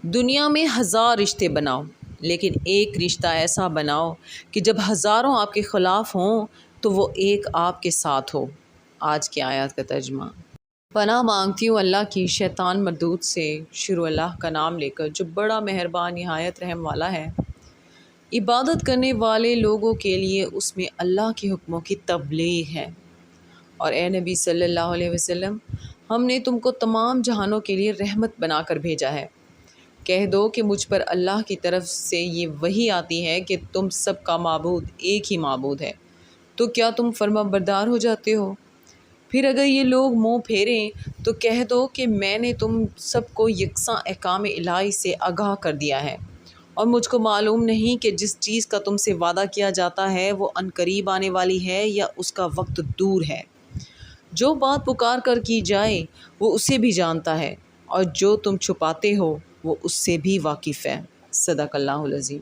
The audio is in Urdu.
دنیا میں 1000 رشتے بناؤ، لیکن ایک رشتہ ایسا بناؤ کہ جب ہزاروں آپ کے خلاف ہوں تو وہ ایک آپ کے ساتھ ہو۔ آج کی آیات کا ترجمہ۔ پناہ مانگتی ہوں اللہ کی شیطان مردود سے، شروع اللہ کا نام لے کر جو بڑا مہربان نہایت رحم والا ہے۔ عبادت کرنے والے لوگوں کے لیے اس میں اللہ کے حکموں کی تبلیغ ہے۔ اور اے نبی صلی اللہ علیہ وسلم، ہم نے تم کو تمام جہانوں کے لیے رحمت بنا کر بھیجا ہے۔ کہہ دو کہ مجھ پر اللہ کی طرف سے یہ وحی آتی ہے کہ تم سب کا معبود ایک ہی معبود ہے، تو کیا تم فرما بردار ہو جاتے ہو؟ پھر اگر یہ لوگ منہ پھیریں تو کہہ دو کہ میں نے تم سب کو یکساں احکام الہی سے آگاہ کر دیا ہے، اور مجھ کو معلوم نہیں کہ جس چیز کا تم سے وعدہ کیا جاتا ہے وہ عنقریب آنے والی ہے یا اس کا وقت دور ہے۔ جو بات پکار کر کی جائے وہ اسے بھی جانتا ہے، اور جو تم چھپاتے ہو وہ اس سے بھی واقف ہے۔ صدق اللہ العظیم۔